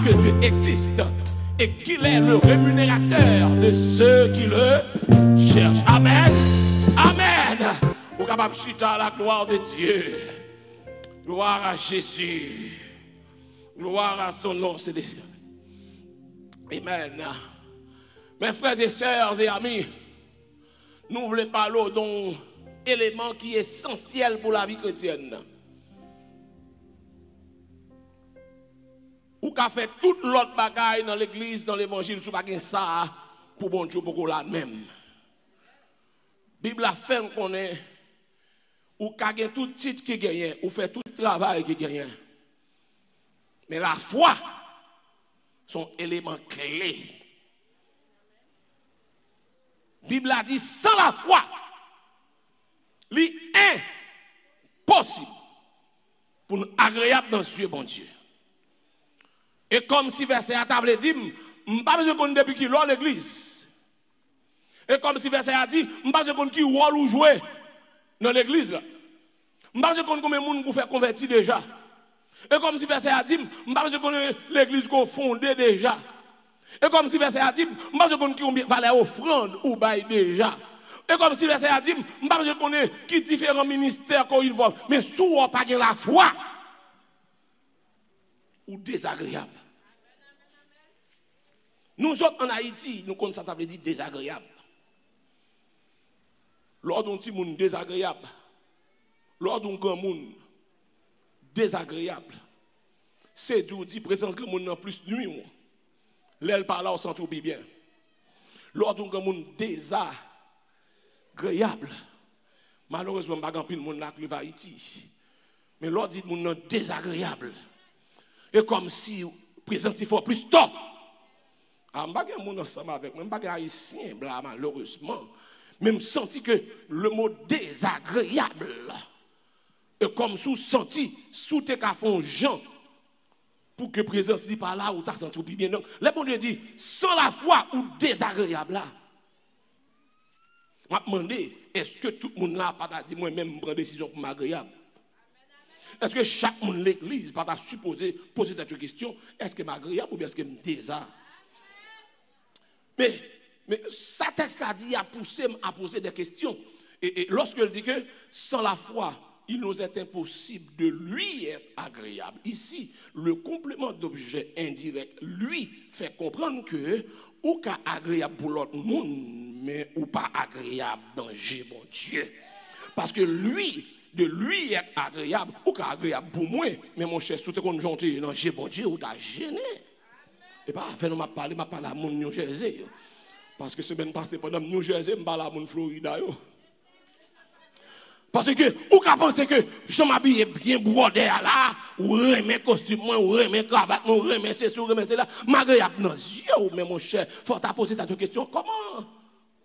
Que Dieu existe et qu'il est le rémunérateur de ceux qui le cherchent. Amen. Amen. Vous êtes capable de chuter à la gloire de Dieu. Gloire à Jésus. Gloire à son nom. Amen. Mes frères et sœurs et amis, nous voulons parler d'un élément qui est essentiel pour la vie chrétienne. Ou qu'a fait toute l'autre bagaille dans l'église, dans l'évangile, sous pas ça pour bon Dieu pour la même. Bible a fait qu'on est ou qu'a tout titre qui gagne, ou fait tout travail qui gagne. Mais la foi son élément clé. Bible a dit sans la foi, il est impossible pour nous agréable dans Dieu bon Dieu. Et comme si verset à table dit, je n'ai pas besoin qu'on depuis qui l'a l'église. Et comme si verset a dit, je n'ai pas besoin qu'on qui rôle ou jouer dans l'église là. Je n'ai pas besoin qu'on combien de monde pour faire convertir déjà. Et comme si verset a dit, je n'ai pas besoin qu'on l'église qu'on fondé déjà. Et comme si verset a dit, je n'ai pas besoin qu'on qui valait offrande ou bail déjà. Et comme si verset a dit, je n'ai pas besoin qu'on qui différents ministères qu'on involve. Mais si on n'a pas la foi ou désagréable. Nous autres en Haïti, nous connaissons ça veut dire désagréable. Lors d'un petit monde désagréable, lors d'un grand monde désagréable, c'est d'où dit présence grand monde en plus nuit. L'aile par là, on s'en trouve bien. Lors d'un grand monde désagréable, malheureusement, pas grand pile monde là qui va Haïti. Mais lors dit monde désagréable. Et comme si présence il faut plus tôt. Je ne sais pas si je ensemble avec moi, je ne sais pas si haïtien, malheureusement. Mais je senti que le mot désagréable, et comme sous senti, sous tes cafons gens, pour que présence n'est pas là où tu as senti bien. Donc, le bon Dieu dit, sans la foi ou désagréable là. Je me demande, est-ce que tout le monde là pas dit moi-même prendre décision pour m'agréable? Est-ce que chaque monde l'église pas supposé poser cette question, est-ce que m'agréable ou bien est-ce que me désagréable? Mais sa texte a dit à poser des questions. Et lorsqu'il dit que sans la foi, il nous est impossible de lui être agréable. Ici, le complément d'objet indirect, lui, fait comprendre que ou qu'à agréable pour l'autre monde, mais ou pas agréable dans Dieu, bon Dieu. Parce que lui, de lui être agréable, ou qu'à agréable pour moi, mais mon cher, si tu es gentil dans Dieu, bon Dieu, ou t'as gêné. Et pas faire m'a parlé à mon New Jersey. Parce que semaine passée pendant New Jersey, je parle à mon Florida. Parce que ou qu'à penser que je m'habille bien brodé là, ou remet costume, ou remet cravate, ou remet ceci, ou remet cela, m'agréable dans les yeux, mais mon cher, faut t'a poser cette question, comment?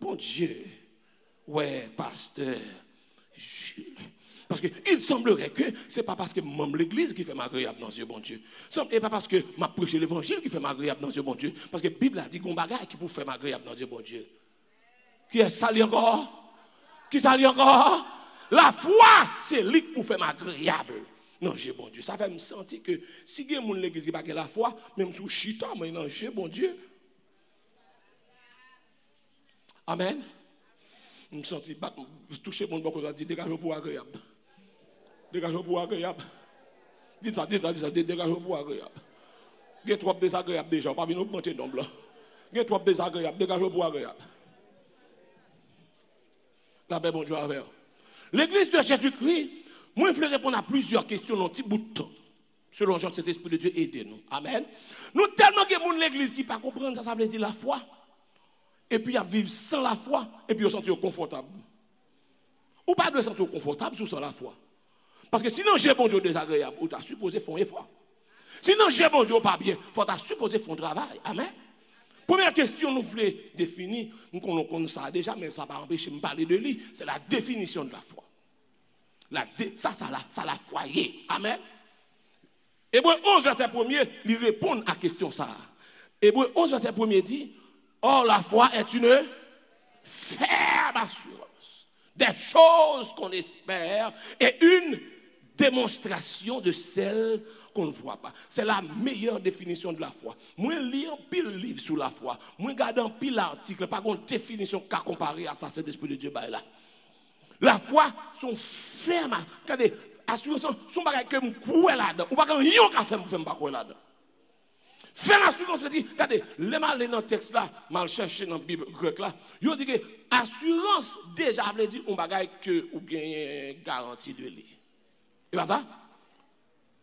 Bon Dieu. Ouais, pasteur. Parce qu'il semblerait que ce n'est pas parce que je membre l'église qui fait m'agréable dans Dieu, bon Dieu. Ce n'est pas parce que je prêche l'évangile qui fait m'agréable dans Dieu, bon Dieu. Parce que la Bible a dit qu'on bagaille qui peut faire m'agréable dans Dieu, bon Dieu. Qui est sali encore? Qui sali encore? La foi, c'est lui qui peut faire m'agréable. Non, Dieu, bon Dieu. Ça fait me sentir que si il y a des gens l'église qui n'a pas la foi, même sous chita, mais non, Dieu, bon Dieu. Amen. Je me sens toucher mon bon côté, dit dégage pour agréable. Dégage pour agréable. Dites ça, dégage pour agréable. Il y a trop désagréable déjà, on ne va pas venir augmenter le nombre. Il y a trop désagréable, dégage pour agréable. La paix, bon Dieu, avec. L'église de Jésus-Christ, moi, je voulais répondre à plusieurs questions dans un petit bout de temps. Selon Jean, cet esprit de Dieu aide nous. Amen. Nous, tellement que gens l'église qui ne pas comprendre, ça veut dire la foi. Et puis, à vivre sans la foi, et puis, on se sent confortable. Ou pas de se sentir confortable sans la foi. Parce que sinon, j'ai bon Dieu désagréable, ou tu as supposé faire un effort. Sinon, j'ai bon Dieu pas bien, faut tu supposé faire un travail. Amen. Première question, nous voulons définir, nous connaissons ça déjà, mais ça ne va pas empêcher de me parler de lui, c'est la définition de la foi. Ça la foi. Amen. Hébreu 11, verset 1er, il répond à la question ça. Hébreu 11, verset 1er dit, or la foi est une ferme assurance des choses qu'on espère et une démonstration de celle qu'on ne voit pas. C'est la meilleure définition de la foi. Moi, lis un pile livre sur la foi. Moi, regarde un pile article, pas une définition qu'à comparer à ça, c'est l'Esprit de Dieu. Là. La foi, son ferme. Regardez, assurance, son bagage que je crois là-dedans. Ou pas qu'un yon qu'a fait, je ne pas là-dedans. Faire assurance, je dis, regardez, les mal dans le texte là, mal cherché dans la Bible grecque là, il dit que assurance, déjà, veut dire un bagage que vous gagnez garantie de lui. Et pas ça?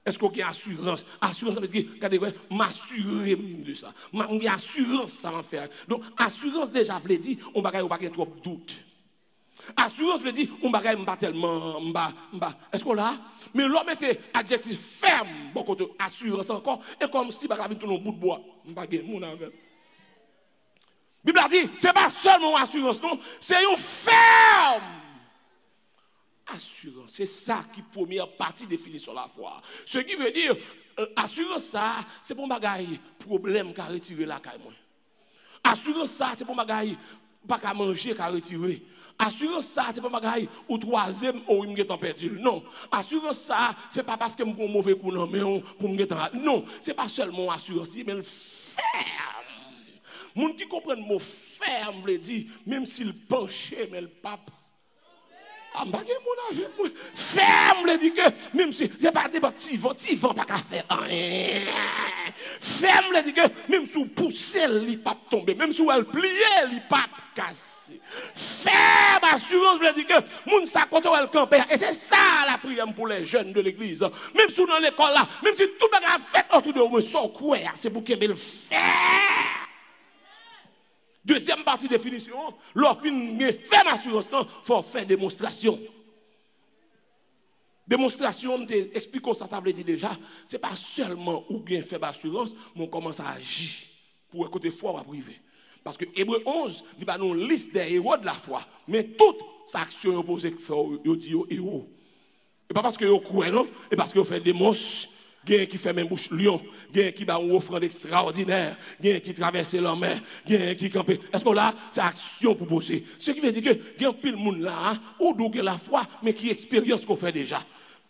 Est-ce qu'on a assurance? Assurance, ça veut dire, regardez, m'assurer de ça. J'ai assurance, ça va faire. Donc, assurance, déjà, veut dire, on va pas trop de doute. Assurance, veut dire, on va pas tellement, est-ce qu'on l'a? Mais l'homme était adjectif ferme, beaucoup de assurance encore, et comme si on avait tout le bout de bois. La Bible a dit, ce n'est pas seulement assurance, non, c'est une ferme assurance. C'est ça qui est la première partie définie sur la foi. Ce qui veut dire, assurance, ça, c'est pour bagaille problème qu'a retiré la caille. Assurance, ça, c'est pour bagaille pas qu'à manger qu'a retiré. Assurance ça, c'est pas bagaille ou troisième ou il m'est perdu. Non. Assurance ça, c'est pas parce que je suis mauvais coup non, mais pour me non, c'est pas seulement assurance, mais le ferme. Moun qui comprend le mot ferme veut dire même s'il penchait mais le pape ferme veut dire que même si c'est pas des petits vents pas qu'à faire rien. Ferme veut dire que même si vous poussez il pas tomber, même si vous le pliez il pas casser. Ferme assurance veut dire que moun sa côté elle camper et c'est ça la prière pour les jeunes de l'église. Même si dans l'école là, même si tout bagage fait autour de vous sans quoi, c'est pour qu'il le faire. Deuxième partie de définition, lorsqu'on fait assurance, il faut faire démonstration. Démonstration, expliquons ça, ça veut dire déjà, ce n'est pas seulement où bien fait assurance, mais on commence à agir pour écouter foi ou privé. Parce que Hébreu 11, il y a une liste des héros de la foi, mais toute sa action opposée, il dit héros. Et pas parce que vous croyez, non, et parce que vous faites des monstres. Gen qui fait même bouche lion, gen qui ba une offrande extraordinaire, gen qui traverse la mer, gen qui campe. Est-ce que là, c'est action pour bosser? Ce qui veut dire que gen pile monde là, ou dougue la foi, mais qui expérience qu'on fait déjà,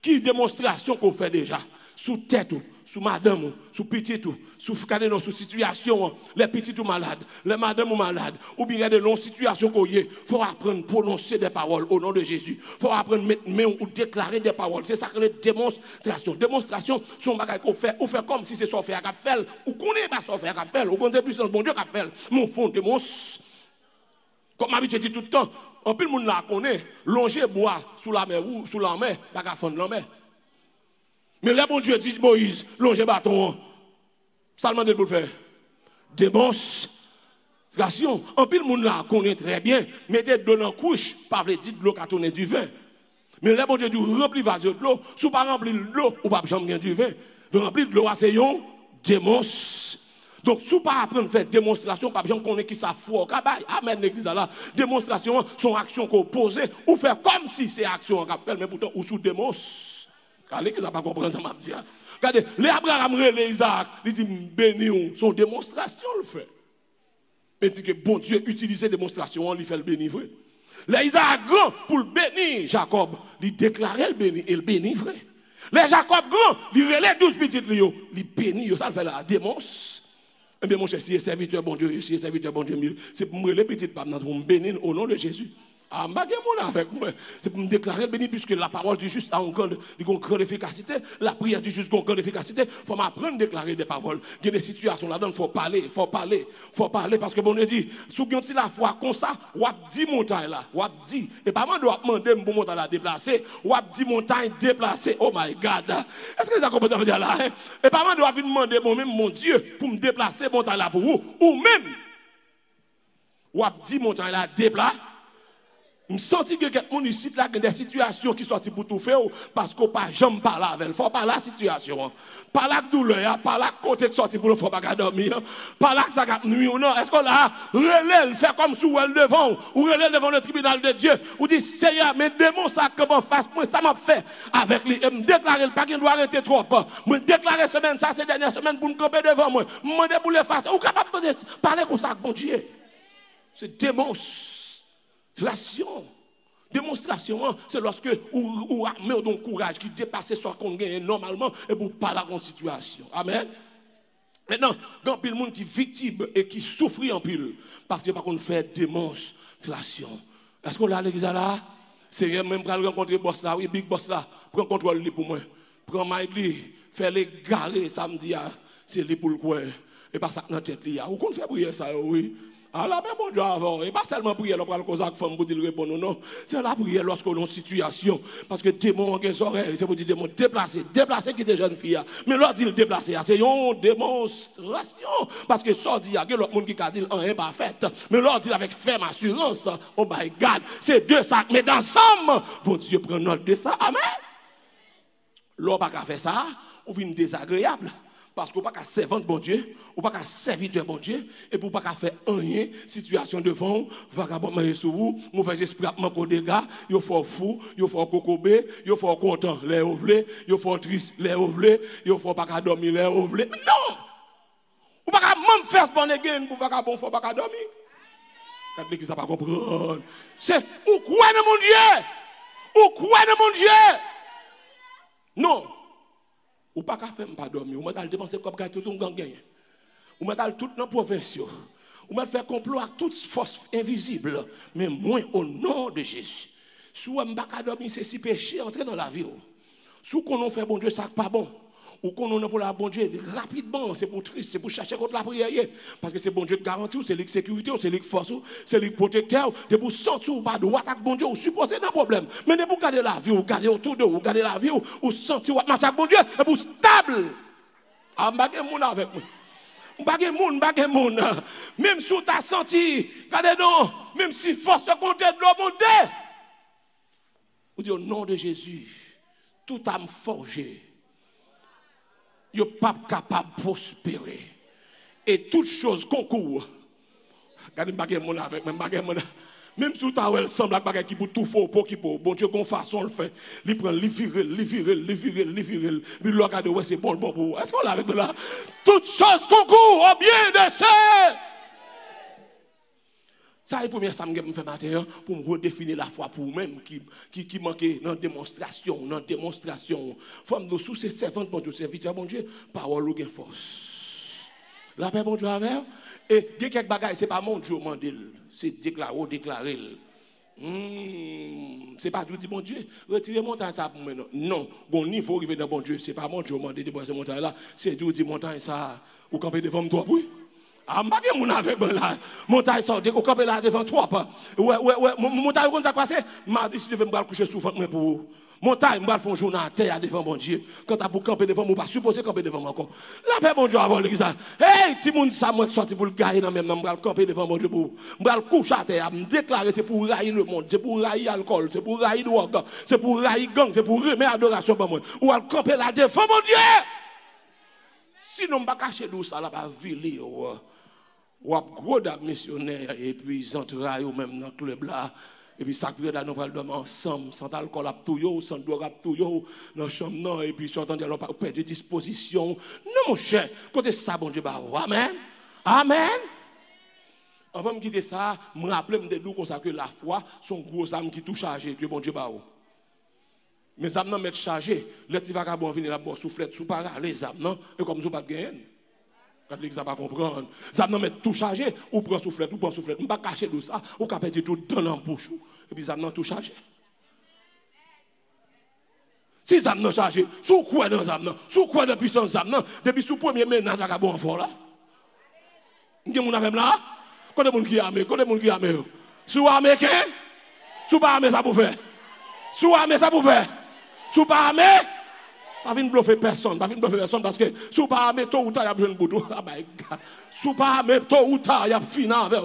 qui démonstration qu'on fait déjà, sous tête, sous madame, sous petit, sous sous situation, les petits ou malades, les madames ou malades, ou bien des longues situations qu'on y est, faut apprendre à prononcer des paroles au nom de Jésus. Faut apprendre à mettre main ou déclarer des paroles. C'est ça que les démonstrations. Démonstrations sont bagages qu'on fait, ou fait comme si c'est son frère qui fait, ou qu'on n'est pas son frère qui fait, ou qu'on est puissance bon Dieu qui fait. Mon fond démonce. Comme m'habitude dit tout le temps, en plus le monde là connaît, longer bois sous la mer ou sous la mer, pas qu'à fondre la mer. Mais là, bon Dieu dit Moïse, longe bâton. Ça demande pour le faire. Démonstration. En pile, le monde là connaît très bien. Mettez de l'eau dans la couche, pas de dire de l'eau qui a tourné du vin. Mais là, bon Dieu dit rempli vase de l'eau. Si vous ne remplir de l'eau, ou pas jamais du vin. De remplir de l'eau, c'est une démonstration. Donc, si vous ne pas apprendre à faire démonstration, pas besoin qu'on ait qui ça foi. Amen, l'église là. Démonstration, son action qu'on pose, ou faire comme si c'est action qu'on fait, mais pourtant, ou sous démonstration. Allez, qu'ils n'ont pas compris ça, m'a dit. Regardez, les Abraham, les Isaac, ils disent béni, son démonstration le fait. Mais dit que bon Dieu utilise démonstration, il fait le béni vrai. Les Isaac grand pour le bénir Jacob, il déclarait le béni et le béni vrai. Les Jacob grand, il relève 12 petites lions, il bénit, ça le fait la démonstration. Eh bien mon cher, si est serviteur bon Dieu, si est serviteur bon Dieu mieux, c'est pour me les petites femmes pour me bénir au nom de Jésus. Ah, avec moi. C'est pour me déclarer béni, puisque la parole du juste a une grande efficacité. La prière du juste a une grande efficacité. Il faut m'apprendre à déclarer des paroles. Il y a des situations là-dedans, il faut parler, parce que bon Dieu dit, si vous avez la foi comme ça, vous avez dit montagne là, vous avez dit, et pas moi doit demander pour montagne à déplacer, vous avez dit montagne déplacer, oh my God. Est-ce que vous avez compris ça veut dire là? Et pas moi doit demander mon Dieu pour me déplacer montagne là pour vous, ou même, vous avez dit montagne là déplacer. Je sens que quelqu'un ici là, des situations qui sont pour tout faire parce qu'on pas jamais parler avec elle. Il faut parler la situation. Pas la douleur, pas la côté de sortir pour ne pas dormir. Pas la ça nuit ou non. Est-ce qu'on a relève, fait comme si elle devant ou relève devant le tribunal de Dieu ou dit Seigneur, mais démon ça comment face moi ça m'a fait avec lui. Me déclarer le pas qu'il doit arrêter trop. Me déclarer semaine ça c'est dernière semaine pour me camper devant moi. Me pour le face. Ou capable de parler comme ça bon Dieu. C'est démon. Démonstration, c'est lorsque vous avez un courage qui dépasse ce qu'on gagne normalement et pour pas la situation. Amen. Maintenant, il y a pile monde qui victime et qui souffre en pile parce que par contre fait démonstration. Est-ce qu'on a l'église là? C'est même pour rencontrer boss là, oui, big boss là, prends contrôle pour moi. Prends ma lui, faire les garer samedi, c'est lui pour le coin. Et pas ça dans la tête. Vous comptez faire prier ça, oui. Alors, mais bon Dieu avant. Et pas seulement prier pour le cause femme pour dire répondre, non. C'est la prière lorsqu'on est en situation. Parce que démon ont des oreilles, c'est pour dire démon déplacer qui est jeune fille. Mais l'autre dit déplacer, c'est une démonstration. Parce que ça dit, il y a l'autre monde qui a dit rien pas fait. Mais l'autre dit avec ferme assurance, oh my God, c'est deux sacs, mais ensemble, bon Dieu prend note de ça. Amen. L'autre pas qu'à faire ça, ou vient désagréable. Parce qu'on ne peut pas servir bon Dieu, ou pas qu'à servir bon Dieu, et pour pas qu'à faire rien, situation devant, vagabond manger sur vous, mauvais esprit à manquer des gars, il faut fou, il faut cocobé, il faut content, les ouvlés, il faut triste, les ouvlés, il faut pas qu'à dormir, les ouvlés. Non! Ou pas qu'à même faire ce bon again pour vagabond, il faut pas qu'à dormir. Quand l'église n'a pas comprendre. C'est ou quoi de mon Dieu? Ou quoi de mon Dieu? Non! Ou pas qu'à faire pas dormir, ou mettre dépenser comme tout le monde gagne. Ou mettre tout dans la province. Ou mettre faire complot à toute force invisible, mais moins au nom de Jésus. Si on ne peut pas dormir, c'est si péché entrer dans la vie. Si on fait bon Dieu, ça n'est pas bon. Ou qu'on a pour la bon Dieu rapidement, c'est pour triste, c'est pour chercher contre la prière. Parce que c'est bon Dieu de garantie, c'est lui sécurité, c'est lui force, c'est lui protecteur. De pour sentir ou pas de attaque bon Dieu, ou supposer un problème. Mais de pour garder la vie, ou garder autour de vous, garder la vie, ou sentir ou attaque bon Dieu, et pour stable. Ah, m'bagé moun avec moi. M'bagé moun. Même si tu as senti, regardez non, même si force compte de l'eau monter. Vous dites au nom de Jésus, tout âme forgée. Yo pas capable de prospérer. Et toutes choses concourent. Regardez bagay mon avec même si ta wel semble bagay qui pour tout faux pour qui pour bon Dieu qu'on façon le fait. Il prend li virer. Puis le regarde ouais c'est bon pour. Est-ce qu'on l'a avec là? Toutes choses concourent au bien de ceux. Ça est la première ça me fait matin pour me redéfinir la foi pour vous-même qui manquait dans démonstration. Femme de sous ces servantes bon Dieu, serviteur bon Dieu, parole ou gain force. La paix bon Dieu avec et il y a quelques bagages, c'est pas mon Dieu mandel, c'est déclarer. C'est pas tout dit bon Dieu, retirez montagne ça pour maintenant. Non, bon niveau arriver dans bon Dieu, c'est pas mon Dieu mandel de boire montagne là, c'est tout dit montagne ça ou camper devant toi oui. Ah, je ne sais pas là. Montagne sorti, au camp là devant toi. Ouais. Montagne, comment ça passe? M'a dit si je veux me coucher sous votre main pour vous. Montagne, je vais faire un jour à terre devant mon Dieu. Quand tu as pour camper devant moi, pas supposé camper devant moi encore. La paix, mon Dieu, avant l'église. Hey, si mon ça moi sorti pour le gagner dans même, je vais camper devant mon Dieu pour. Je vais coucher à terre, me déclarer c'est pour railler le monde, c'est pour railler l'alcool, c'est pour railler drogue, c'est pour railler gang, c'est pour remettre adoration pour moi. Ou à camper là devant mon Dieu. Sinon, je ne vais pas cacher d'où ça, là, pas vili. Ou ap gros d'ab missionnaire et puis entrailles ou même dans le club là et puis sacré là nous parlons dormir ensemble sans alcool ap tout yo sans drogue ap tout yo dans chambre non et puis sortant de pas perdre de disposition non mon cher côté ça bon Dieu bah amen avant de quitter ça me rappeler me de comme ça que la foi son gros âme qui tout chargé que bon Dieu bah mes âmes non mettre chargé les petits vagabonds venir là-bas soufflette sous para les âmes non et comme ça pas gagner. Quand l'église va comprendre, ça n'a pas tout chargé, ou prend soufflette, ou prend soufflette, on ne pas cacher de ça, ou capable de tout dans la bouche, et puis ça n'a tout chargé. Si ça n'a chargé, sous quoi dans ça, sous quoi de puissance ça, depuis sous premier ménage à bon enfant là. Vous avez mon là? Quand les gens qui armé, sous armé, sous pas armé ça pour faire. Sous armé ça pour faire. Sous pas armé. Pas venir bluffer personne, parce que sous pas armé tôt ou tard y a besoin de bout. Ah my God. Sous pas armé tôt ou tard y a fini avec,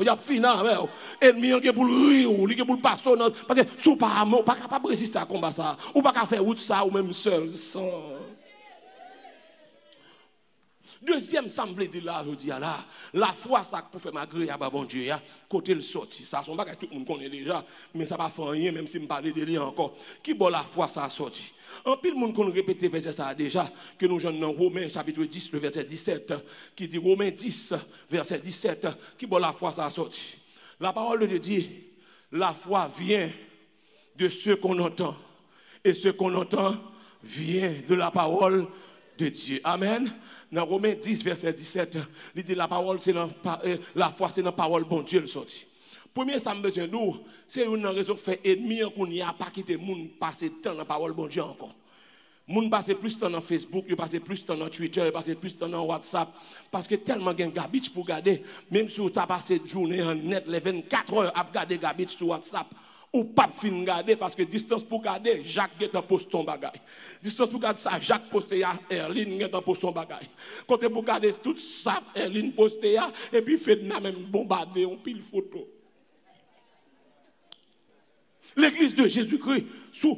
ennemi qui pour rire, qui pour passer parce que sous pas armé pas capable de résister à combat ça, ou pas capable faire route ça ou même seul sans. Deuxième, ça me veut dire là, je dis là, la foi, ça pour faire malgré à bon Dieu, côté le sorti. Ça, son bagage, tout le monde connaît déjà, mais ça va faire rien, même si je parle de lui encore. Qui bon la foi, ça a sorti. En pile, le monde qu'on répète verset ça déjà, que nous jeunes dans Romains chapitre 10, le verset 17, qui dit Romains 10, verset 17, qui bon la foi, ça a sorti. La parole de Dieu dit, la foi vient de ce qu'on entend. Et ce qu'on entend vient de la parole de Dieu. Amen. Dans Romains 10, verset 17, il dit la parole, c'est la foi, c'est la parole, bon Dieu le sorti. Premier, ça me besoin nous, c'est une raison de faire ennemi qu'on n'y a pas quitté le monde passer temps dans la parole, bon Dieu encore. Moun passe plus de temps dans Facebook, il passe plus de temps dans Twitter, il passe plus de temps dans WhatsApp. Parce que tellement de garbage pour garder, même si tu as passé une journée en net, les 24 heures à garder garbage sur WhatsApp, ou pas fin garder, parce que distance pour garder, Jacques est en poste ton bagage. Distance pour garder ça, Jacques poste à Erline est en poste ton bagage. Côté pour garder tout ça, Erline poste à, et puis fait même bombarder, on pile photo. L'église de Jésus-Christ,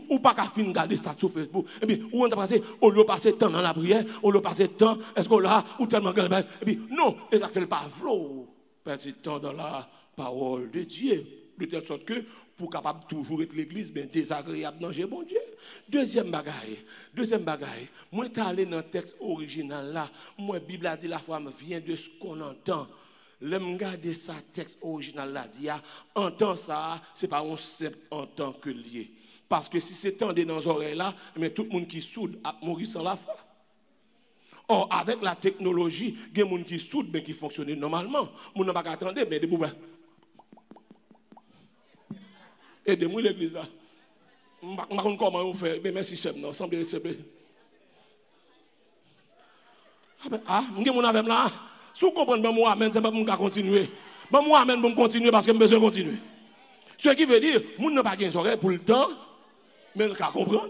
ou pas qu'à fin garder ça sur Facebook. Et puis, où on a passé, au lieu de passer temps dans la prière, au lieu de passer temps, est-ce qu'on l'a, ou tellement de et puis, non, et ça fait le pas flot, passer temps dans la parole de Dieu. De telle sorte que, pour capable toujours être l'église, bien désagréable, non, j'ai bon Dieu. Deuxième bagaille, moi, t'es allé dans le texte original là, moi, la Bible a dit la foi vient de ce qu'on entend. L'aime garder ça texte original là dit entend ça c'est pas un simple en tant que lié parce que si c'est tendé dans les oreilles là mais tout le monde qui soude a mourir sans la foi. Or avec la technologie il y a des gens qui soude mais qui fonctionnent normalement on n'a pas attendre mais des bouveaux aidez-moi l'église là je ne sais pas comment on fait mais merci chef non semble recevoir il y a mon avec là. Si vous comprenez, moi, amen, c'est pas pour continuer. Moi, amen, pour continuer parce que je besoin de continuer. Ce qui veut dire, nous n'avons pas des oreilles pour le temps, mais nous pouvons comprendre.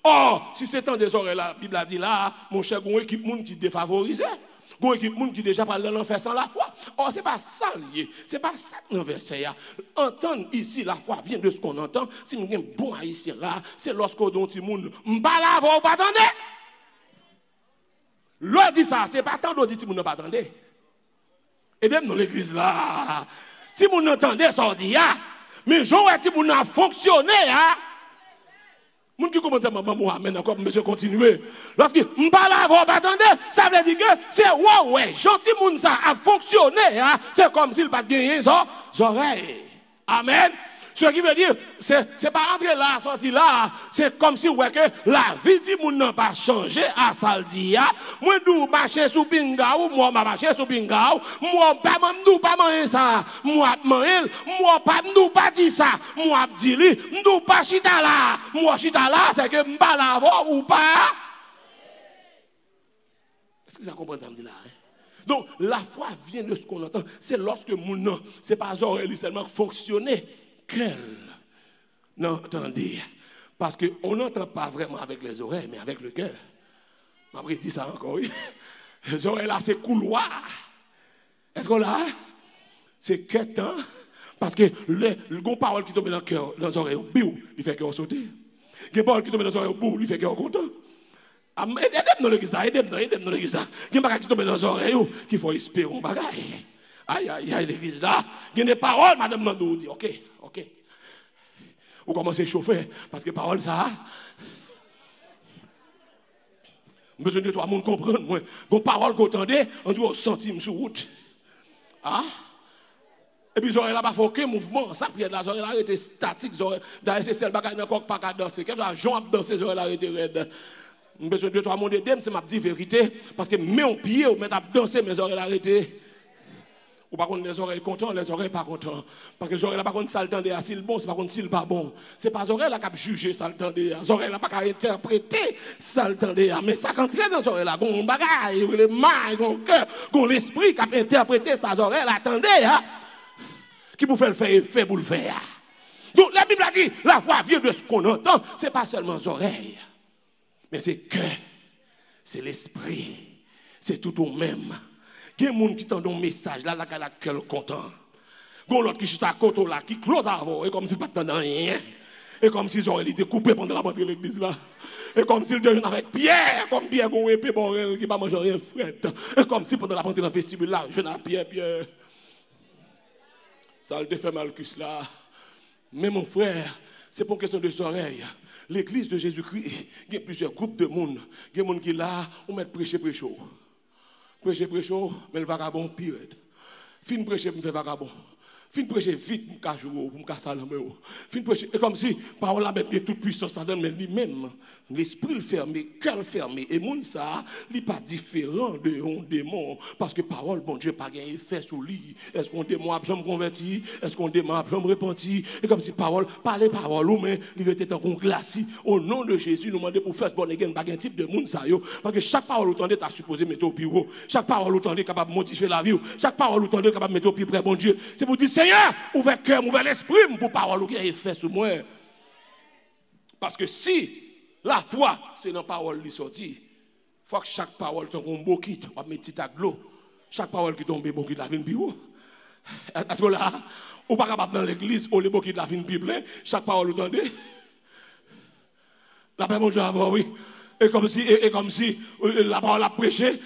Or, si c'est temps des oreilles, la Bible a dit là, mon cher, il y a une équipe qui est défavorisée. Il y a une équipe qui déjà parle de l'enfer sans la foi. Or, ce n'est pas ça lié. Ce n'est pas ça le verset. Entendre ici, la foi vient de ce qu'on entend. Si nous avons un bon haïtien là, c'est lorsque nous disons, nous pas là, vous pas attendre. L'autre dit ça, c'est pas tant l'autre dit que vous n'avez pas entendu. Et même dans l'église là, si vous n'entendez ça, dit, mais je vois si vous n'avez fonctionné, Moun qui commence à maman amen encore monsieur continuer. Lorsque m'pa là vous pas attendre, ça veut dire que c'est ouais gentil moun ça a fonctionné c'est comme s'il pas gagné ça oreilles. Amen. Ce qui veut dire c'est pas entrer là sortir là, c'est comme si ouais que la vie di moun n'a pas changé à ça le dit moi dou marcher sous pinga ou moi marcher sous pinga moi pas m'dou pas manger ça moi manger moi pas m'dou pas dire ça moi dit li m'dou pas chita là moi chita là c'est que m'pa là ou pas. Est-ce que ça comprend ça me dit là Donc la foi vient de ce qu'on entend, c'est lorsque moun c'est pas oreille seulement fonctionner qu'elle n'entendait. Parce qu'on n'entend pas vraiment avec les oreilles, mais avec le cœur. Après, dit ça encore, oui. Les oreilles là, c'est couloir. Est-ce qu'on l'a? C'est quêtant. Parce que les paroles qui tombent dans le cœur, dans les oreilles, il fait qu'on saute. Les paroles qui tombent dans les oreilles, il fait qu'on content. Aidez-moi dans l'église, aidez-moi dans l'église. Les paroles qui tombent dans les oreilles, qu'il faut espérer un bagage. Aïe, aïe, aïe, l'église là. Il y a des paroles, madame Nando dit, ok. Vous commencez à chauffer, parce que parole ça. Besoin de toi, monde comprendre. Moi, une parole qu'on entendait, on dit, centime sur route. Et puis, j'aurais là-bas fait aucun mouvement. Ça, puis là, j'aurais là, été statique. D'ailleurs, c'est celle qui n'a pas danser. Quand Jean a dansé, j'aurais là, été raide. Besoin de toi, monde aidé, c'est ma petite vérité. Parce que, mes en pied, ou mettre à danser, mais j'aurais là, été. Ou par contre les oreilles contents, les oreilles pas contents. Parce que les oreilles là par contre ça le tendait à s'il bon, c'est par contre s'il pas bon. C'est pas les oreilles là qui a jugé ça le tendait. Les oreilles là pas qu'à interpréter ça le tendait. Mais ça quand entraîne dans les oreilles là, gon bagaille, le main, gon cœur, gon l'esprit qui a interprété ça les oreilles là attendez qui pour faire le faire effet pour le faire. Donc la Bible a dit la foi vient de ce qu'on entend, c'est pas seulement les oreilles. Mais c'est cœur, c'est l'esprit, c'est tout au même. Il y a des gens qui t'entendent un message, là, qui a la gueule content. Il y a l'autre qui est à côté, là, qui close avant, et comme s'il ne t'entendait rien. Et comme s'ils auraient été coupés pendant la rentrée de l'église, là. Et comme s'ils étaient avec Pierre, comme Pierre, qui a épée, qui n'a pas mangé rien fret. Et comme si pendant la rentrée dans le vestibule, là, je n'ai Pierre. Ça le fait mal, là. Mais mon frère, c'est pour question de oreilles. L'église de Jésus-Christ, il y a plusieurs groupes de monde. Il y a des gens qui là, on met prêcher. Prêcher, mais le vagabond pire. Fin prêcher, me fait vagabond. Fin prêcher vite pour qu'à jouer, pour qu'à salamé. Fin prêcher, et comme si, parole la mettre toute puissance là mais lui-même, l'esprit le fermé, cœur fermé, et moun ça, il pas différent de un démon, parce que parole, bon Dieu, pas un effet sur lui. Est-ce qu'on démon a jamais converti? Est-ce qu'on démon a jamais repenti? Et comme si parole, parler parole, ou mais, il était en glacis. Au nom de Jésus, nous demandons pour faire born again, pas un type de moun ça, parce que chaque parole, autant t'as supposé mettre au pire. Chaque parole, autant capable de modifier la vie. Chaque parole, autant capable de mettre au pire près, bon Dieu. C'est pour dire, Seigneur, ouvre cœur, ouvre l'esprit pour parole qui a effet sur moi. Parce que si la foi, c'est dans la parole qui sortit, il faut que chaque parole tombe un beau kit, on va mettre petit à l'eau. Chaque parole qui tombe, bon kit la vie bio. À ce moment-là, on pas capable dans l'église, on le beau kit la vie plein, chaque parole vous entendez. La paix mon Dieu avant, oui. Et comme si la parole a prêché.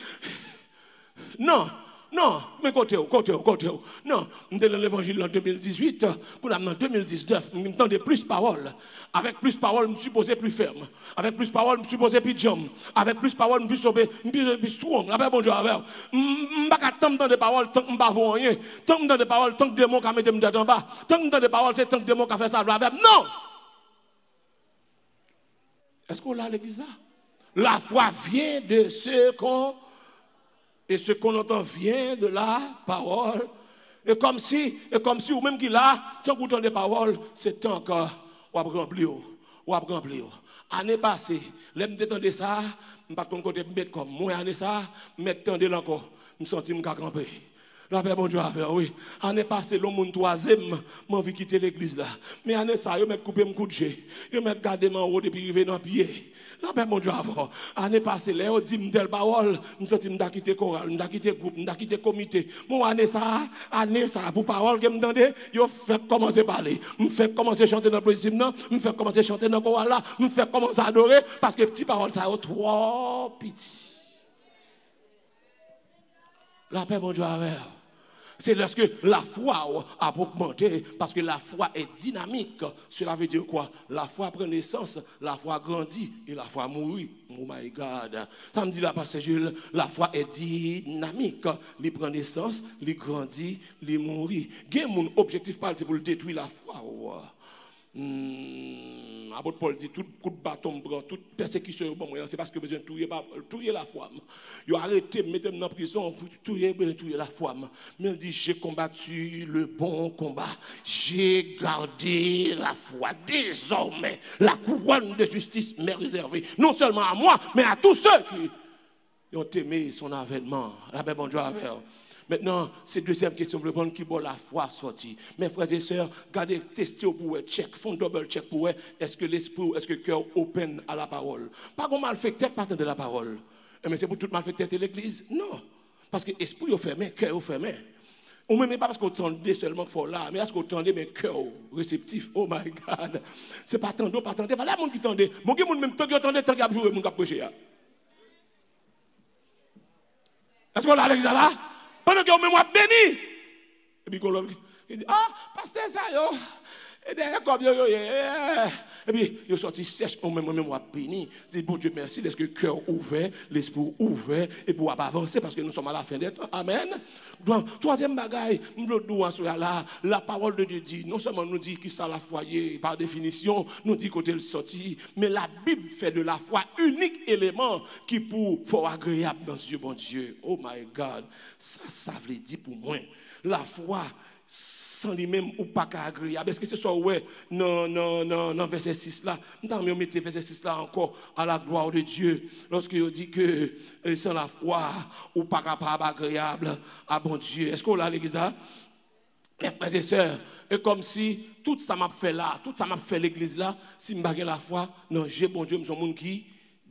Non. Non, mais côté. Non, nous sommes dans l'évangile en 2018, pour en 2019, nous entendons plus paroles. Avec plus paroles, nous supposons plus ferme. Avec plus paroles, nous supposons plus jam. Avec plus paroles, nous plus strong. La paix, bon Dieu, avec. Je ne peux pas attendre des paroles tant que je ne peux pas rien. Tant que des paroles, tant que des mots qui mettent me en bas. Tant que des paroles, c'est tant que des mots qui fait ça avec. Non! Est-ce qu'on l'a à l'église là? La foi vient de ce qu'on. Et ce qu'on entend vient de la parole. Et comme si ou même qu'il a, tant qu'on entend des paroles, c'est tant qu'on va remplir. Année passée, l'aime détendre ça, je ne sais pas côté mettre comme moi, année ça, mettre tendre encore, je me sens que je camper. La paix, bon Dieu, oui. Année passée, l'homme troisième, m'a envie quitter l'église là. Mais année ça, je mets couper mon coup de jet. Je mets garder mon haut depuis arriver dans le pied. La paix, mon Dieu, avant. Année passée, là, on dit, je telle parole, je me sens que je quitter chorale, je quitter groupe, je quitter comité. Mon année ça, pour parole que je me donne, je fais commencer à parler. Je fais commencer à chanter dans le principe, je fais commencer à chanter dans le chorale là, je fais commencer à adorer, parce que petite parole, ça a trop petit. La paix, mon Dieu, avec. C'est lorsque la foi a augmenté, parce que la foi est dynamique. Cela veut dire quoi? La foi prend naissance, la foi grandit et la foi mourit. Oh my God. Ça me dit là, Pasteur Jules, la foi est dynamique. Elle prend naissance, elle grandit, elle mourit. Mon objectif, c'est pour le détruire la foi. Apôtre Paul dit tout coup de bâton, toute persécution, c'est parce que besoin de tuer la foi. Il a arrêté, mettez-moi dans la prison pour tuer la foi. Mais il dit, j'ai combattu le bon combat, j'ai gardé la foi. Désormais, la couronne de justice m'est réservée, non seulement à moi, mais à tous ceux qui ont aimé son avènement. La paix, bon Dieu, avec. Maintenant, c'est deuxième question pour répondre qui la foi sortie. Mes frères et sœurs, gardez, testez pour eux, check, font double check pour eux. Est-ce que l'esprit, est-ce que le cœur open à la parole? Pas qu'on malfecteur partant de la parole. Mais c'est pour tout malfecteur de l'église? Non. Parce que l'esprit est fermé, cœur est fermé. Ou même pas parce qu'on tendait seulement qu'il faut là, mais parce qu'on tendait, mais cœur réceptif. Oh my God. C'est pas tendé, pas tendé. Voilà, mon qui tendait. Mon qui même tant qu'il tendait, tant qu'il a joué, mon qui a prêché. Est-ce qu'on l'a avec ça là? Pendant qu'on me moi béni. Et puis il dit, ah, pasteur ça yo. Et derrière comme yo. Et puis il sorti sèche, on me moi béni. C'est bon Dieu merci, est-ce que le cœur ouvert, l'esprit ouvert et pour avancer parce que nous sommes à la fin des temps. Amen. Donc troisième bagaille, la parole de Dieu dit, non seulement nous dit qui ça la foi par définition, nous dit côté le sorti, mais la Bible fait de la foi unique élément qui pour fort agréable dans Dieu bon Dieu. Oh my God. Ça veut dire pour moi, la foi sans lui-même ou pas agréable. Est-ce que c'est ça, ouais, non, verset 6 là, nous mettons verset 6 là encore à la gloire de Dieu, lorsqu'il dit que sans la foi ou pas capable agréable à bon Dieu. Est-ce qu'on l'a l'église là? Mes frères et sœurs, et comme si tout ça m'a fait là, tout ça m'a fait l'église là, si je n'ai pas la foi, non, j'ai bon Dieu, je suis un monde qui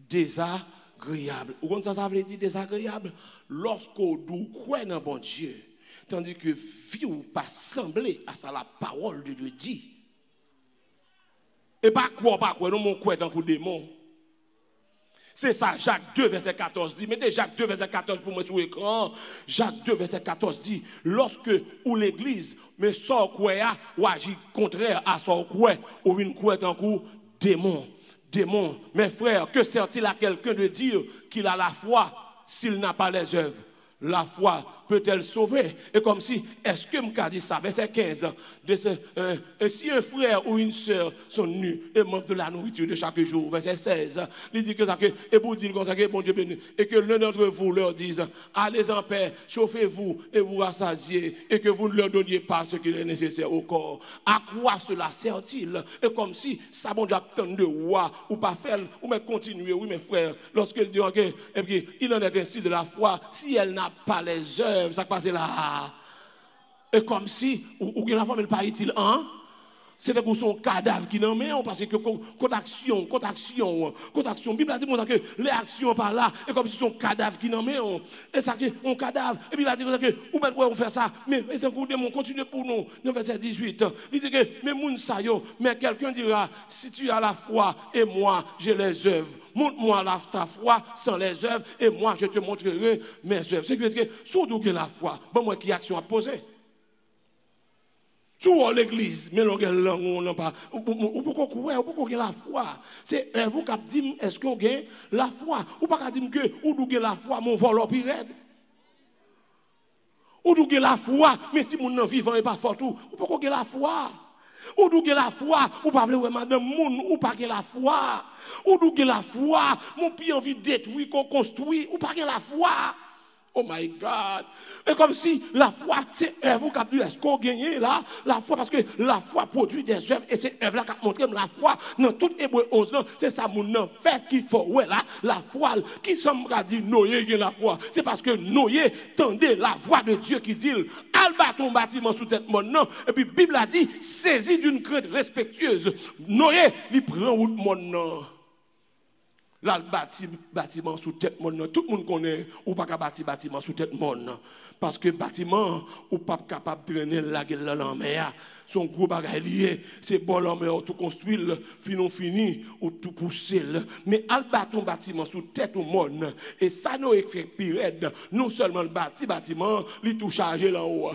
désagréable. Ou comme ça veut dire désagréable? Lorsqu'on croit dans bon Dieu, tandis que vie ou pas sembler à ça la parole de Dieu dit. Et pas quoi, non, mon quoi dans le démon. C'est ça, Jacques 2, verset 14 dit. Mettez Jacques 2, verset 14 pour moi sur l'écran. Jacques 2, verset 14 dit, lorsque ou l'église, mais sort quoi, ou agit contraire à son quoi, ou une quoi en coup, démon. Démon, mes frères, que sert-il à quelqu'un de dire qu'il a la foi s'il n'a pas les œuvres? la foi peut-elle sauver? Et comme si, est-ce que je dit ça? Verset 15. Si un frère ou une sœur sont nus et manquent de la nourriture de chaque jour, verset 16, il dit que ça, et vous dites comme ça, que bon Dieu béni, et que l'un d'entre vous leur dise, allez en paix, chauffez-vous et vous rassasiez, et que vous ne leur donniez pas ce qui est nécessaire au corps. À quoi cela sert-il? Et comme si, ça bon Dieu attend de roi, ou pas faire, ou même continuer, oui mes frères, lorsqu'il dit, ok, et puis il en est ainsi de la foi, si elle n'a pas les œuvres, ça passe là. Et comme si, ou la femme, elle pas utile, hein? C'est pour son cadavre qui n'en met, parce que contaction, Bible a dit que les actions par là, et comme si son cadavre qui n'en met, et ça que on cadavre, et puis il a dit que, ou même on fait ça, mais c'est un coup de mon, continue pour nous, dans verset 18, il dit que, mais moun sa yo, mais quelqu'un dira, si tu as la foi, et moi j'ai les œuvres, montre-moi ta foi sans les œuvres, et moi je te montrerai mes œuvres. C'est que, surtout que la foi, bon moi qui action à poser. Souvent l'église, mais on n'a pas. Ou pourquoi la foi? C'est vous qui dites, est-ce qu'on gagne la foi? Ou pas dire que ou gagne la foi, mon vol au pire. Ou gagne la foi, mais si mon vivant n'est pas fort, ou pourquoi gagne la foi? Ou gagne la foi, ou pas vouloir madame moun, ou pas gagne la foi? Ou gagne la foi, mon pied envie de détruire, qu'on construit, ou pas gagne la foi? Oh my God. Et comme si la foi, c'est œuvre qui est-ce qu'on gagne là? La foi, parce que la foi produit des œuvres, et c'est œuvre là qui montre la foi. Dans tout Hébreu 11, c'est ça mon fait qu'il faut. Ouais, là, la foi, qui sommes dit Noé gagne la foi? C'est parce que Noé tendait la voix de Dieu qui dit, al bâton bâtiment sous tête mon nom. Et puis, Bible a dit, saisi d'une crainte respectueuse. Noé, il prend route mon nom. Là, le bâtiment sous tête monde, tout le monde connaît ou pas bâtir bâtiment sous tête monde. Parce que bâtiment ou pas capable de drainer la gueule en mer. Son gros bagage lié, c'est bon en mer tout construire, fini ou tout pousser. Mais al bâton bâtiment sous tête au monde et ça nous fait pire. Non seulement le bâtiment, il tout chargé là haut.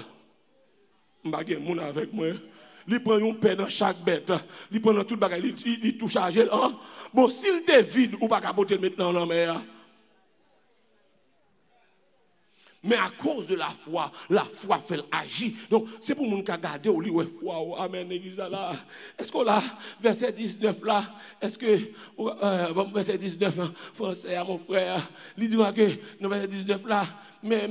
M'bagay moun avec moi. Il prend un pain dans chaque bête. Il prend tout le bagage, il tout chargé. Bon, s'il est vide, ou pas capoter maintenant dans la mer. Mais à cause de la foi fait agir. Donc, c'est pour nous qui garder au lit, ouais, foi. Amen, l'église là. Est-ce qu'on a, verset 19 là, est-ce que, verset 19, français à mon frère, il dit que, dans verset 19 là, mais,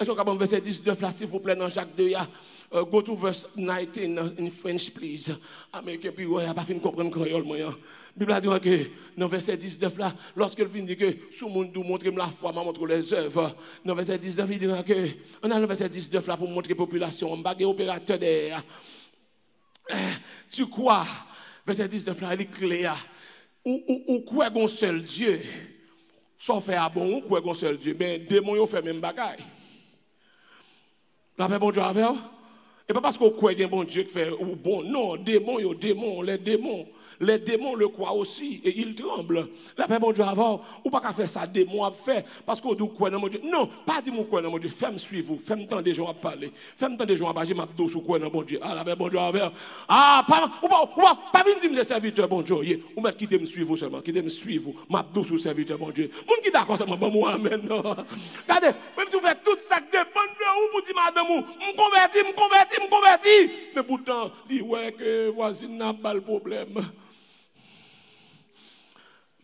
est-ce qu'on a verset 19 là, s'il vous plaît, dans Jacques 2, go to verse 19 in French, please. Américain, puis, ouais, il n'a pas fini de comprendre le créole, moi. La Bible a dit que dans verset 19 là, lorsqu'elle vient dire que sous mon dos montre la foi, m'a montre les œuvres. Dans verset 19, il dit que on a le verset 19 là pour montrer la population, on bague opérateur derrière. Tu crois, verset 19 là, il est clair. Ou quoi un seul Dieu, sans faire bon, ou quoi un seul Dieu, mais démons ont fait même bagaille. La paix bon Dieu avec vous. Et pas parce qu'on croit qu'il y a un bon Dieu qui fait ou bon, non, les démons le croient aussi et ils tremblent. La paix, bon Dieu, avant, ou pas qu'à faire ça, démons à faire, parce qu'on dit quoi dans mon Dieu. Non, pas dire mon quoi dans mon Dieu. Fais-moi suivre vous, fais-moi tant des gens à parler. Fais-moi tant des gens à parler, ma dos sous quoi dans mon Dieu. Ah, la paix, bon Dieu, avant. Ah, pas venir dire, mes serviteurs, bon Dieu. Ou même quitter me suivre seulement, quitter me suivre, ma dos sous serviteur, bon Dieu. Mon qui d'accord seulement, bon, moi, amen. Regardez, même si vous faites tout ça, dépend de vous pour dire, madame, me convertis. Mais pourtant, dit, ouais, que voici n'a pas le problème.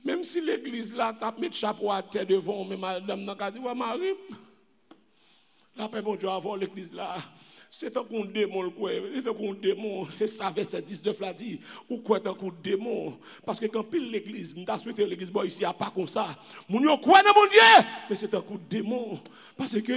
Même si l'église là, tape mis chapeau à terre devant, mais madame n'a pas dit, ouais, Marie, la paix, bon Dieu, avant l'église là, c'est un coup de démon, c'est un coup de démon, et ça verset 19 là dit, ou quoi est un coup de démon, parce que quand pile l'église, m'ta souhaité l'église, bon, ici, a pas comme ça, mon yo, quoi, mon Dieu, mais c'est un coup de démon, parce que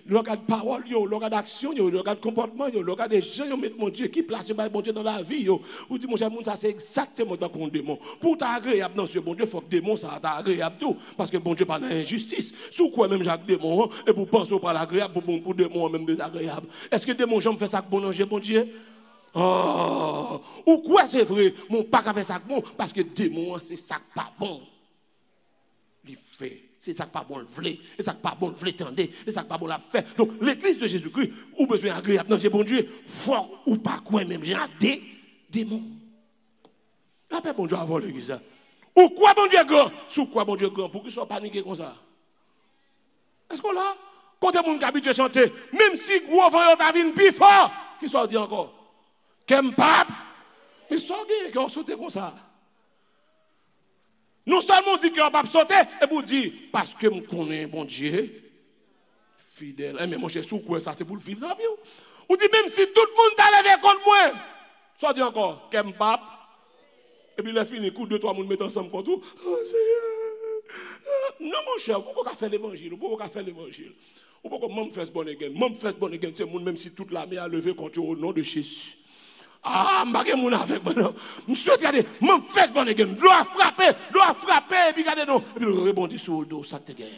le regard de parole, le regard d'action, le regard de comportement, le regard des gens, ils mettent mon Dieu, qui place mon Dieu dans la vie, ou dit, mon cher, ça c'est exactement dans un démon. Pour t'agréable dans ce bon Dieu, il faut que démon, ça t'agréable tout, parce que bon Dieu, pas d'injustice. Sous quoi même Jacques démon, et pour penser pas l'agréable, pour démon, même désagréable. Est-ce que démon, j'aime faire ça bon ange, bon Dieu? Oh, ou quoi c'est vrai, mon pas qu'à faire ça bon, parce que démon, c'est ça pas bon. Il fait. C'est ça qui pas bon le vle, c'est ça qui pas bon le vle tendez, c'est ça qui pas bon la faire. Donc l'église de Jésus-Christ, ou besoin agréable dans bon Dieu, fort ou pas quoi même, j'ai des démons. La paix bon Dieu avant l'église. Ou quoi bon Dieu grand? Sous quoi bon Dieu grand? Pour qu'ils soient paniqués comme ça? Est-ce qu'on l'a? Quand les gens qui habituent à chanter, même si gros vent ta vie plus fort, qui soit dit encore? Qu'aime pas? Mais sortez, qu'on saute comme ça. Non seulement dit qu'on va sauter, et vous dire, parce que je connais bon Dieu, fidèle. Mais mon cher, sous quoi ça, c'est pour le vivre dans la vie. Ou dit, même si tout le monde t'a levé contre moi, soit dit encore, qu'aime pas? Et puis il a fini, coup de 2-3 monde mettent ensemble contre tout. Oh Seigneur. Non mon cher, vous pouvez faire l'évangile, vous pouvez faire l'évangile. Vous pouvez même faire ce bon again. Même faire ce bon again, c'est même si toute l'armée a levé contre au nom de Jésus. Ah, je ne sais pas avec moi. Je souhaite regarder, même faire ce bon again. Doit frapper, et puis regardez, non. Et puis il rebondit sur le dos, ça te gagne.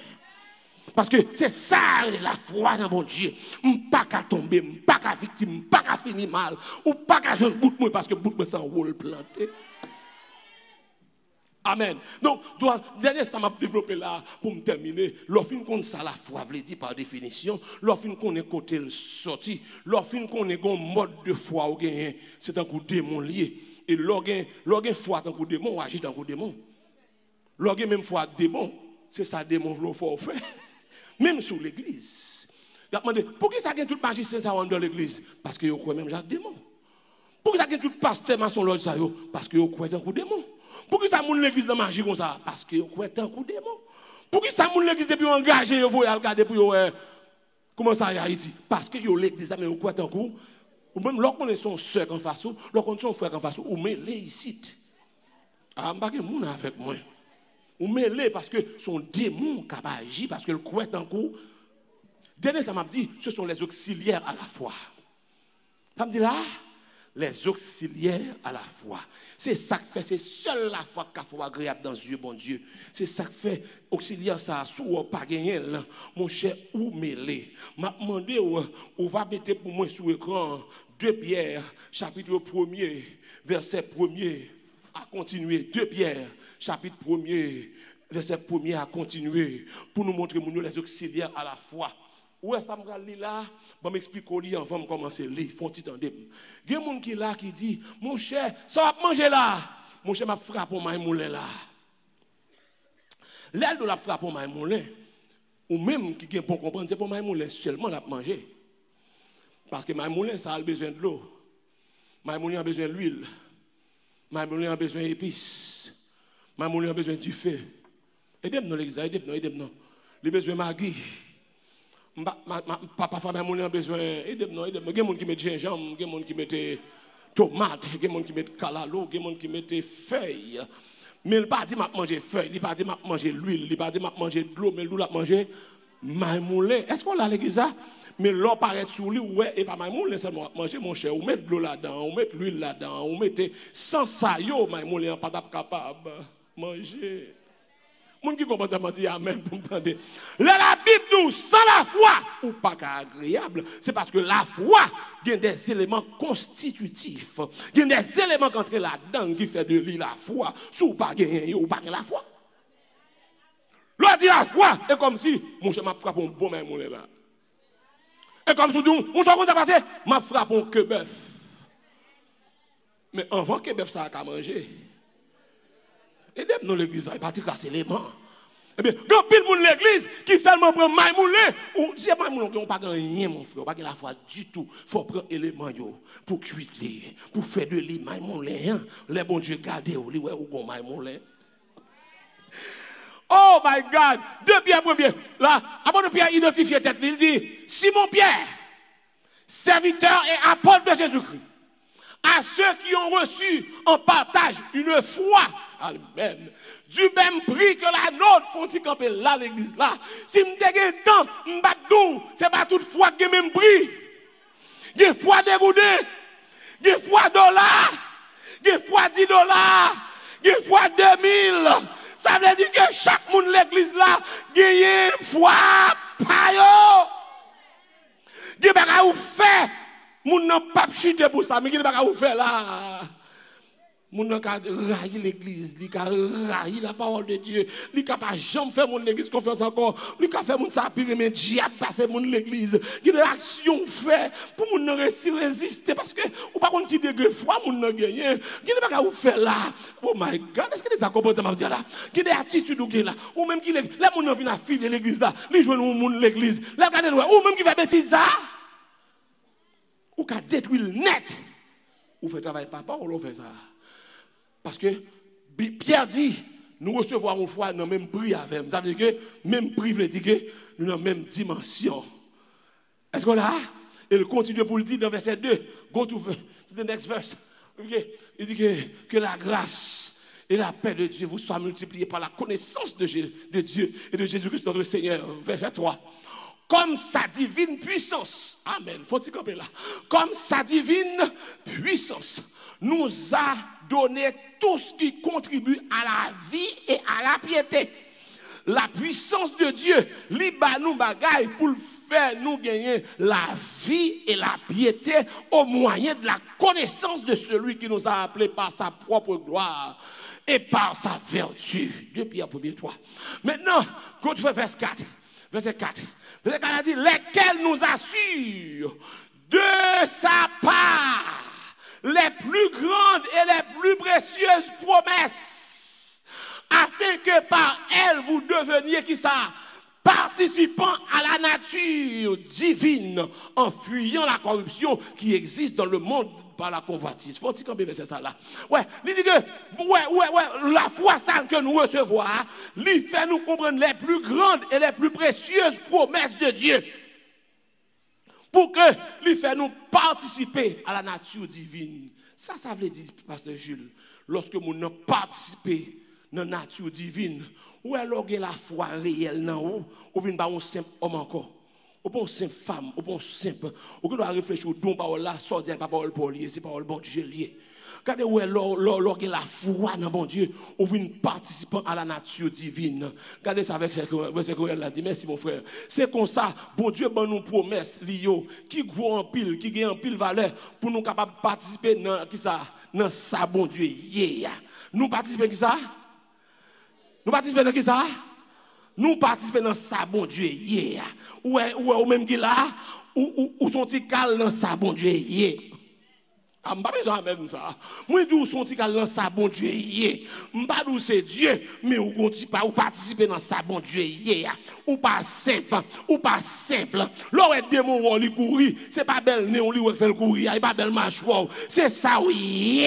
Parce que c'est ça la foi dans mon Dieu. Je ne peux pas tomber, je ne peux pas victime, je ne peux pas finir mal. Ou ne peux pas jouer le bout de moi parce que le bout de moi c'est un rôle planté. Amen. Donc, dernier, ça m'a développé là pour me terminer. Lorsqu'on connaît ça, la foi, veut dire par définition, lorsqu'on connaît côté le sorti, lorsqu'on connaît un mode de foi, c'est un coup de démon lié. Et lorsqu'on foi, c'est un coup de démon, on agit dans un coup de démon. Lorsqu'on même foi, démon, c'est ça, démon, veut faire. Même sur l'église. Il a demandé, pourquoi ça gagne tout magicien ça dans l'église? Parce que vous croyez même Jacques démon. Pourquoi ça gagne tout pasteur maçon lodge ça? Parce que vous croyez dans un coup de démon. Pourquoi ça moun l'église de magie comme ça? Parce que vous croyez un coup de démon. Pourquoi ça moun l'église et puis engagé, vous voyez regarder pour comment ça y a Haïti? Parce que vous l'église mais vous croyez un coup. Ou même lorsqu'on est son soeur en face, lorsqu'on est son frère en face, ou mêlé ici. Ah, je ne sais pas avec moi. Ou mêlé parce que son démon qui a agi, parce que le croit en coup. Dernier, ça m'a dit, ce sont les auxiliaires à la foi. Ça me dit là? Les auxiliaires à la foi. C'est ça que fait, c'est seule la foi qui faut agréable dans Dieu, bon Dieu. C'est ça que fait, auxiliaire ça, sous pas gagné, mon cher, ou mêlé. M'a demandé, ou va mettre pour moi sur l'écran 2 Pierre, chapitre 1er, verset 1er, à continuer. 2 Pierre, chapitre 1er, verset 1er, à continuer, pour nous montrer les auxiliaires à la foi. Où est-ce que je vais lire là? Je vais m'expliquer avant de commencer à lire. Font petit temps. Il y a des gens qui là qui dit, mon cher, ça va manger là. Mon cher m'a frappé pour moulin là. L'aile de la frappe pour moulin, ou même qui est bon comprendre, c'est pour moulin seulement la manger. Parce que moulin, ça a besoin de l'eau. Moulin a besoin d'huile. Moulin a besoin d'épices. Moulin a besoin du feu. Aidez-moi, aidez-moi. Il a besoin de magui. Papa femme a besoin aidez-moi. Il y a des gens qui mettent gingembre, des gens qui mettent tomates, des gens qui mettent calalo, des gens qui mettent feuilles. Mais il ne pas dit m'a manger feuilles, il ne pas dit m'a manger l'huile, il ne pas dit m'a manger de l'eau, mais l'eau l'a manger maïmoulin. Est-ce qu'on l'a l'église ça? Mais l'eau paraît sous lui, ouais, et pas maïmoulin seulement manger mon cher, ou mettre de l'eau là-dedans, ou mettre l'huile là-dedans, ou mettre sans ça yo maïmoulin pas capable manger. Moun qui comprend ça m'a dit amen pour m'entendre. La Bible nous sans la foi ou pas agréable, c'est parce que la foi il y a des éléments constitutifs, il y a des éléments qui entrent là-dedans qui fait de lui la foi, sous pas gagner ou pas la foi. L'on dit la foi est comme si mon cher m'a frappé un bon main mon là. Et comme si mon cher qu'on a passé m'a frappé un que bœuf. Mais avant que bœuf ça a manger. Et dès dans l'église, il partit casser les mains. Eh bien, quand pile moun l'église qui seulement prend maïmoulé, ou si maïmoulé, on pas rien mon frère, on pas la foi du tout. Faut prendre élément yo pour cuire les, pour faire de lui maïmoulé, hein. Les bon Dieu garder ou li ouais ou gon maïmoulé. Oh my God, 2 Pierre 1er. Là, avant de Pierre identifier tête, il dit Simon Pierre, serviteur et apôtre de Jésus-Christ. À ceux qui ont reçu en partage une foi, amen, du même prix que la nôtre, font-ils camper là, l'église là. Si je me temps, c'est pas toute foi qui a même prix. Il y a foi dégoûtée, il y a foi $, il y a foi $10, il y a foi 2000. Ça veut dire que chaque monde l'église là, il y a une foi, payo. Il y a pas à faire. Moun n'a pas chuté pour ça, mais qui n'est pas qu'à vous faire là. Moun nan ka railler l'église, li ka railler la parole de Dieu, li ka pas jamais faire mon l'église confiance encore, li ka faire moun ça pire mais diable passer mon l'église, qui des actions fait pour moun nan résister parce que ou pas contre qui degré foi moun nan gagner, qui n'est pas ou faire là. Oh my God, est-ce que les accompagnements m'a dire là, qui des attitudes ou là, ou même qui les moun nan vinn affiler l'église là, li joindre moun l'église, là regardez ou même qui fait bêtise ça, ou ka détruire net, ou fait travail papa ou l'on fait ça. Parce que Pierre dit, nous recevons une foi dans le même prix avec. Ça veut dire que même prix veut dire que nous dans la même dimension. Est-ce qu'on l'a? Il continue pour le dire dans verset 2. Go to the next verse. Okay. Il dit que la grâce et la paix de Dieu vous soient multipliées par la connaissance de Dieu et de Jésus-Christ notre Seigneur. Verset 3. Comme sa divine puissance. Amen. Faut-il camper là? Comme sa divine puissance nous a donné tout ce qui contribue à la vie et à la piété. La puissance de Dieu, li ba nous bagaille pour faire nous gagner la vie et la piété au moyen de la connaissance de celui qui nous a appelés par sa propre gloire et par sa vertu. 2 Pierre 1:3. Maintenant, quand tu fais verset 4, verset 4 a dit, lesquels nous assurent de sa part les plus grandes et les plus précieuses promesses, afin que par elles vous deveniez qui ça, participants à la nature divine, en fuyant la corruption qui existe dans le monde par la convoitise. Faut-il qu'on peut ça là? Ouais, il dit que la foi ça que nous recevons, il fait nous comprendre les plus grandes et les plus précieuses promesses de Dieu. Pour que lui fait nous participer à la nature divine. Ça veut dire, Pasteur Jules, lorsque nous participons à la nature divine, ou alors la foi réelle, ou vient pas un simple homme encore, ou pas une simple femme, ou pas un simple, ou que doit réfléchir au don parole là, sortir pas parole pour lier, c'est parole bon Dieu lié. Regardez où est la foi dans bon Dieu, ou vient participant à la nature divine. Regardez ça avec ce que elle a dit. Merci mon frère. C'est comme ça, bon Dieu ben nous promesse liyo qui gros en pile, qui gagne en pile valeur pour nous capables de participer dans qui ça, dans ça bon Dieu. Yeah. Nous participer qui ça? Nous participer dans qui ça? Nous participer dans ça bon Dieu. Yeah. Ou même qui là, ou sont-ils cal dans ça bon Dieu. Yeah. Je ne pas besoin même ça. Moi, je suis dit que ça, bon Dieu, je ne pas c'est Dieu, mais vous ne pas participer dans ça, bon Dieu, ou pas simple, ou pas simple. L'on est démon, on lui courir, c'est pas belle nez, on lui fait le courir, il pas belle mâchoire. C'est ça, oui,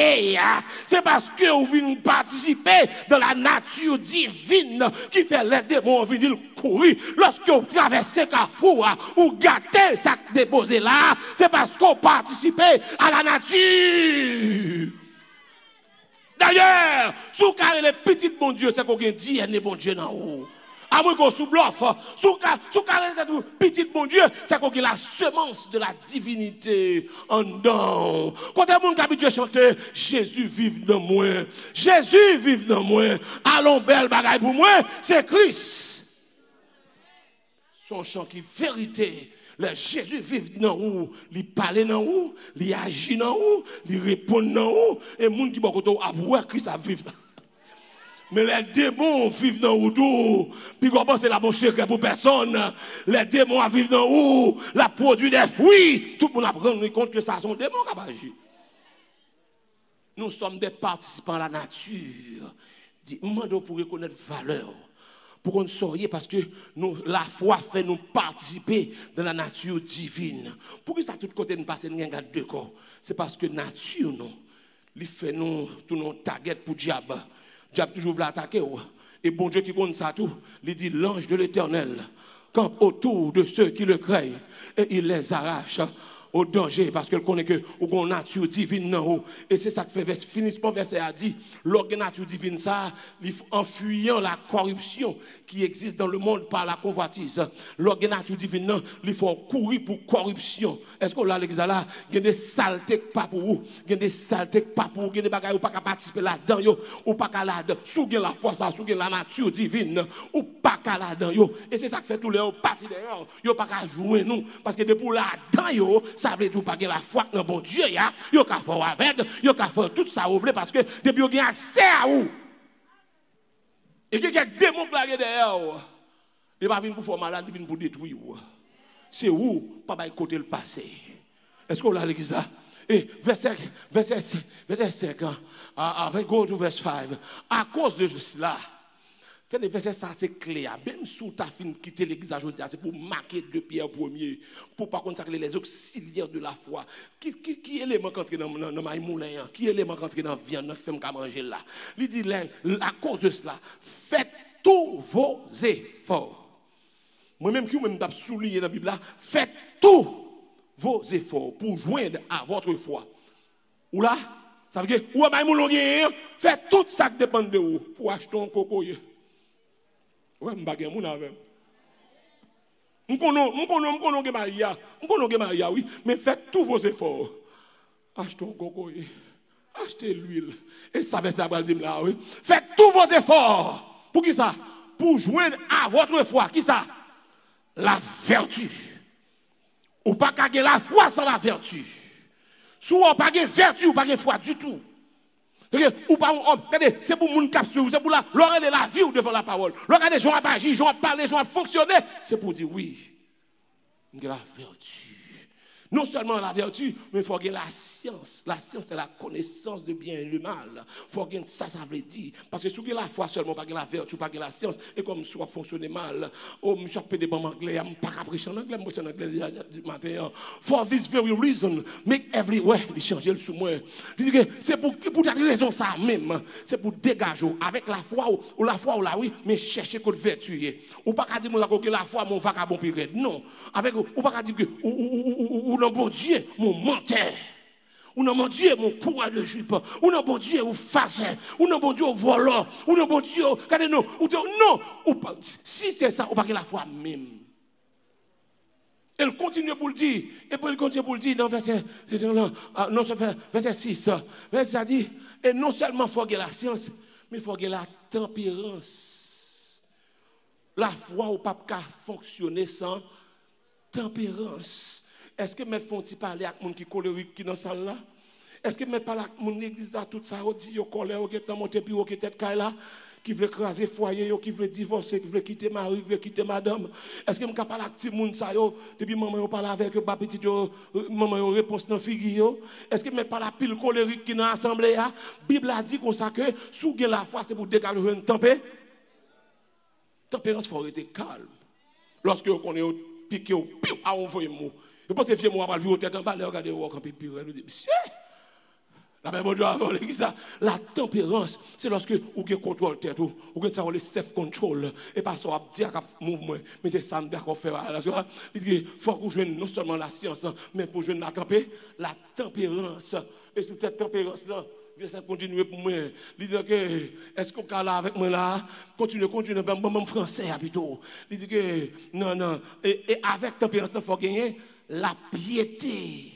c'est parce que vous venez participer dans la nature divine qui fait les démons venir courir. Lorsque vous traversez Carrefour, ou gâtez ça déposé là, c'est parce qu'on participe à la nature. D'ailleurs, sous carré les petits bon Dieu, c'est qu'on dit un bon Dieu dans haut. À moins qu'on sous bluff, sous carré les petits bon Dieu, c'est qu'on a la semence de la divinité en dedans. Quand les gens qui habituent à chanter, Jésus vive dans moi, Jésus vive dans moi, allons belle bagaille pour moi, c'est Christ. Son chant qui vérité. Le Jésus vit dans où, il parle dans où, il agit dans où, il répond dans où, et les gens qui sont à voir Christ a vivre. Mais les démons vivent dans où tout, puis qu'on pense que c'est la bonne secret pour personne. Les démons vivent dans où, la produit des fruits, tout le monde a pris compte que ça sont des démons qui agissent. Nous sommes des participants à la nature. Dis-moi pour reconnaître valeur. Pour qu'on sauriez parce que la foi fait nous participer dans la nature divine. Pour que ça tout côté nous passe nous regarde deux corps. C'est parce que nature non, il fait nous tout nos target pour diable. Diable toujours veut attaquer et bon Dieu qui compte ça tout, il dit l'ange de l'Éternel campe autour de ceux qui le craignent et il les arrache au danger parce qu'elle connaît que ou nature divine non et c'est ça que fait finissement verset a dit l'organe nature divine ça en fuyant la corruption qui existe dans le monde par la convoitise l'organe nature divine non il faut courir pour corruption est-ce qu'on l'a l'église là il y a des saletés pas pour vous il y a des saletés pas pour il y a des bagages ou pas participer là-dedans ou pas là sous la force sous la nature divine ou pas qu'à là-dedans yo. Et c'est ça qui fait tous les partis d'ailleurs, yo pas qu'à jouer nous parce que depuis là-dedans yo, ça veut tout pas que la foi dans bon Dieu ya, yo qu'à faire avec, yo qu'à faire tout ça ouvre parce que depuis yo gagne accès à vous. Et que quelques démons claqués derrière, il va venir pour faire malade, il vient pour détruire. C'est où, pas de côté le passé. Est-ce qu'on l'a l'église ça? Et verset 5, avec go to verse 5, à cause de cela, le verset ça c'est clair. Même si tu as fini de quitter l'église aujourd'hui, c'est pour marquer deux pierres premiers, pour pas consacrer les auxiliaires de la foi. Qui élément qui entre dans ma moulin, qui élément qui entre dans la viande qui fait me manger là. Il dit à cause de cela, faites tous vos efforts. Moi-même qui m'ai souligné dans la Bible là, faites tous vos efforts pour joindre à votre foi. Ou là, ça veut dire, ou à mon faites tout ça qui dépend de vous pour acheter un coco. Ouais, je ne sais pas. Je Maria, oui, mais faites tous vos efforts. Achetez un coco, achetez l'huile. Et ça va ça dire là, oui. Faites tous vos efforts. Pour qui ça? Pour joindre à votre foi. Qui ça? La vertu. Ou pas gagner la foi sans la vertu. Soit pas gagner vertu ou pas gagner foi du tout. Ou pas c'est pour moun capture, c'est pour regarder la vie ou devant la parole. Regarder gens à agir, gens à parler, gens à fonctionner, c'est pour dire oui. La vertu. Non seulement la vertu, mais il faut gagner la science. La science, c'est la connaissance de bien et le mal. Il faut gagner ça veut dire. Parce que si vous avez la foi seulement, pas la vertu, pas la science, et comme soit fonctionner mal, je suis pédé en anglais, je ne peux pas prêcher en anglais, je suis en anglais du matin. For this very reason, make everywhere, il change le sous moi. C'est pour cette raison ça même, c'est pour dégager avec la foi ou la foi ou la oui, mais chercher que vertu. Ou pas dire que la foi, mon vagabond pire. Non. Avec, ou pas dire que, ou non, bon Dieu, mon menteur. Ou non, mon Dieu, mon coureur de jupe. Ou non, bon Dieu, ou farceur. Ou non, bon Dieu, ou voleur. Ou non, bon Dieu, regardez, non. Non. Si c'est ça, ou pas que la foi même. Elle continue pour le dire. Et puis elle continue pour le dire dans verset 6. Verset dit, et non seulement il faut gagner la science, mais il faut gagner la tempérance. La foi ou pas fonctionner sans tempérance. Est-ce que mes font parler avec les gens qui sont colériques qui dans la salle là? Est-ce que mes parler avec mon église là, tout ça, dit, yo colère, qui est monté puis qui tête là, qui veut craser foyer, qui veut divorcer, qui veut quitter mari, qui veut quitter madame? Est-ce que je parle avec tout le monde ça, depuis maman yo parle avec ba petit yo, maman yo réponse dans figure? Est-ce que je parle à pile colérique qui dans l'assemblée là? Bible a dit comme ça que sous la foi c'est pour dégager une tempête. Tempérance faut être calme. Lorsque on est piqué au piou à envoyer mot. Je pense que moi va vivre tête en bas, regarder au camp puis nous dit monsieur la même Dieu avant l'église la tempérance c'est lorsque vous avez contrôle tête ou que ça le self control et pas ça dire mouvement mais c'est ça qu'on fait il faut que joigne non seulement la science mais pour joindre la tempérance et cette tempérance là ça continue pour moi il dit que est-ce qu'on est là avec moi là continue même français plutôt il dit que non et avec tempérance il faut gagner la piété.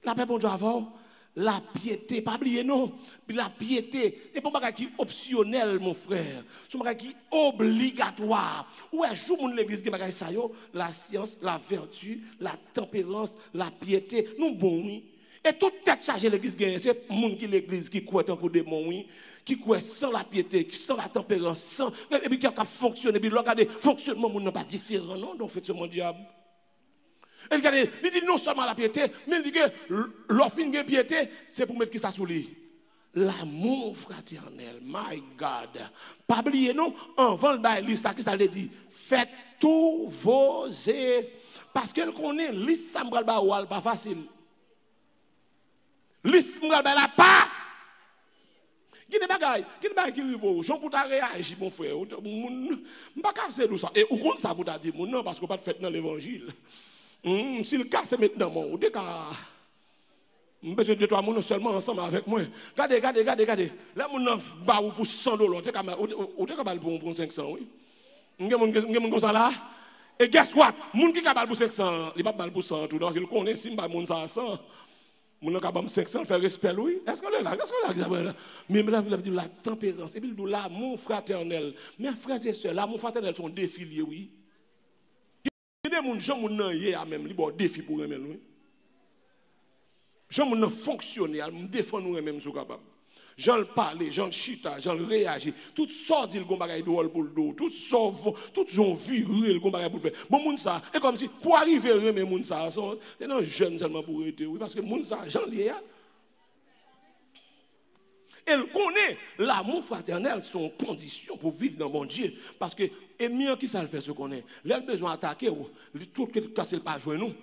La paix bon Dieu avant, la piété, pas oublier non, la piété, c'est pas un bagage qui optionnel mon frère, c'est un bagage qui obligatoire. Ouais, joue mon l'église qui bagage ça yo, la science, la vertu, la tempérance, la piété, nous bon oui. Et toute tête chargée l'église gagne, c'est monde qui l'église qui croit en coup démon oui. Qui croit sans la piété, sans la tempérance, sans et puis qui a fonctionné, puis regardez, fonctionnement mon n'est pas différent non, donc fait ce mon diable. Il dit non seulement la piété, mais il dit que l'offre de piété, c'est pour mettre qui ça sous lui. L'amour fraternel, my God. Pas oublier non, avant le liste, qui ça veut dire? Faites tous vos efforts. Parce qu'elle connaît, liste ça m'bral pas facile. Liste m'bral la pas. Qui des bagailles qui rivo, Jean pour ta réagir mon frère. M'pas casser tout ça. Et ou compte ça pour ta dire non parce qu'on pas fait dans l'évangile. Si le cas c'est maintenant, mon dès je besoin de 2-3 personnes seulement ensemble avec moi. Regardez. Là, mon ba ou pour $100, ou t'es capable pour 500, oui. M'gè comme ça là. Et guess what? Moun qui capable pour 500, il pas pour 100 tout. Donc il connaît si m'ba moun ça 100. Mon capable 500 faire respect oui. Est-ce que là, mais là dit la tempérance et puis l'amour fraternel. Mes frères et sœurs, l'amour fraternel sont défilés oui. Il y a des gens qui ont même un défi pour eux même oui. Gens qui fonctionner, ils défendent nous même sont capables. J'en le parle, j'en le chita, j'en le réagit. Toutes sortes de bagages de rôle pour le dos, toutes ont viré le bagages pour le faire. Bon, moun ça, et comme si pour arriver à remettre moun ça, c'est non jeune seulement pour être, oui, parce que moun ça, j'en lié. Elle connaît l'amour fraternel, son condition pour vivre dans mon Dieu. Parce que, et mieux qui ça le fait ce qu'on est. Là, il a besoin d'attaquer, tout ce qui ne pas jouer nous,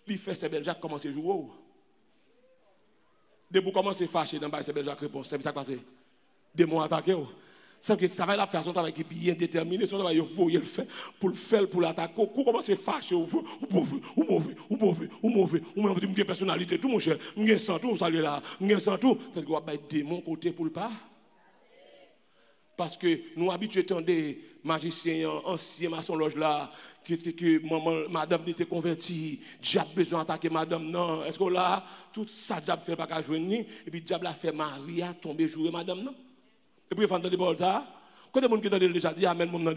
il fait ses belles jacques commencer à jouer. Dès que vous commencez à fâcher dans le Jacques réponse, c'est ça qui passe. Démon attaquer. Ça va la faire son travail qui est bien déterminé, son travail, il faut le faire pour le faire, pour l'attaquer. Vous commencez à fâcher, vous mauvais, vous personnalité, tout mon cher, vous sans tout, ça là, vous sans tout. C'est quoi, démon côté pour le pas. Parce que nous habitués à des magiciens anciens, maçons loge là, que madame était convertie, diable besoin d'attaquer madame, non. Est-ce que là, tout ça, diable fait pas qu'à jouer ni, et puis diable a fait Maria tomber jouer madame, non. Et puis il faut entendre parole ça. Quand les gens qui entendent déjà, dit amen, mon nom.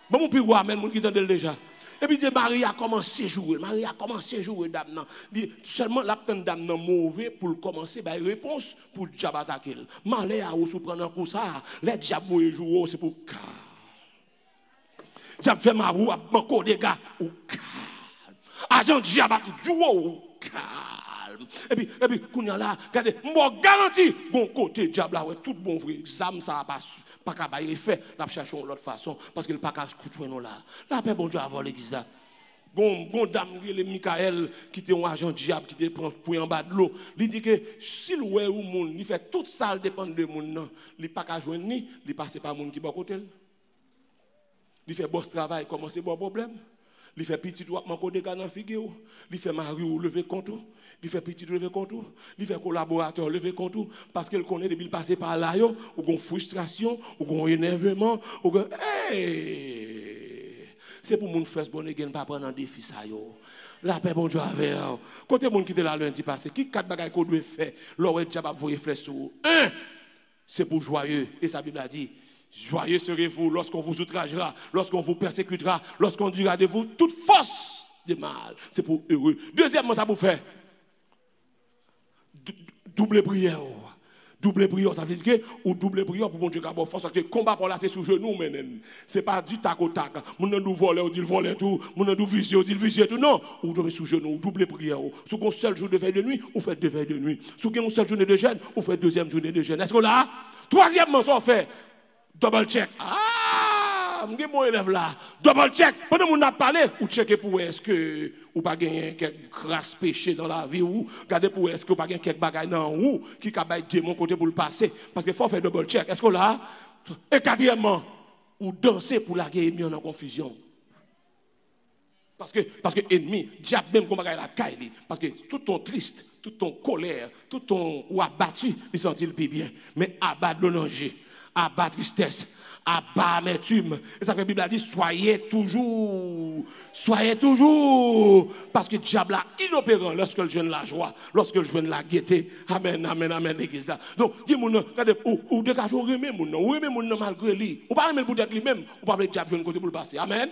Bon, mon plus amen, mon qui entendent déjà. Et puis Maria a commencé à jouer, dame, non. Seulement la peine dame non mauvais pour commencer, réponse pour diable attaquer. Malé à ou sous prendre un coup ça, les diables vont jouer, c'est pour calme. Diable fait ma roue à banco des gars ou calme. Agent diable jouer ou calme. Et puis qu'on y a là, regardez, moi garanti bon côté diable là ouais tout bon vrai examen ça pas qu'à bailler fait, la chercher l'autre façon parce qu'il pas qu'à coucher nous là. La paix bon Dieu avant l'église là. Gon dame le Michael qui était un agent diable qui te prend pour en bas de l'eau, il dit que s'il ouais ou monde, il fait toute ça dépend de monde non, il pas qu'à joindre ni, il passe par monde qui bon côté. Il fait boss travail, commencer bon problème. Il fait petit droit manco de gars dans figure, il fait mari ou lever compte, il fait petit lever compte, il fait collaborateur lever compte parce qu'il connaît depuis le passé par là yo, ou gon frustration, ou gon énervement, ou gon c'est pour moun faire bon et pas prendre un défi ça yo. La paix bon Dieu avec. Côté moun qui était là lundi passé, qui quatre bagages qu'on doit faire, l'aurait diable voyer flèche sur. Un, c'est pour joyeux et sa Bible a dit joyeux serez-vous lorsqu'on vous outragera, lorsqu'on vous persécutera, lorsqu'on dira de vous toute force de mal. C'est pour heureux. Deuxièmement, ça pour faire double prière. Double prière, ça veut dire que ou double prière pour mon Dieu garder force parce que combat pour là c'est sous genou même. C'est pas du tac au tac. Mon nous voler ou dit voler tout, mon nous viser ou dit viser tout non, ou doit sous genou, double prière. Sous un seul jour de veille de nuit, ou fait deux veilles de nuit. Sous une seule journée de jeûne, ou fait deuxième journée de jeûne. Est-ce que là troisièmement ça fait double check. Ah, m'gé mon élève là. Double check. Pendant qu'on a parlé, ou checker pour est-ce que ou pas gagner quelques grâce péché dans la vie ou garder pour est-ce que pas gagner quelques bagages dans ou qui capable démon côté pour le passer parce qu'il faut faire double check. Est-ce que là et quatrièmement ou danser pour la guerre ennemi en confusion. Parce que ennemi, diable même comme bagaille la caille parce que tout ton triste, tout ton colère, tout ton ou abattu, il sentit le bien mais abat le danger. Abat tristesse, abat amertume. Et ça fait la Bible a dit soyez toujours, parce que le diable est inopérant lorsque le jeune la joie, lorsque le jeune la gaieté. Amen, amen, amen, l'église là. Donc, regardez, ou dégagez, ou remet mon malgré lui. Ou pas remet peut-être lui-même, ou pas le diable de côté pour le passer. Amen.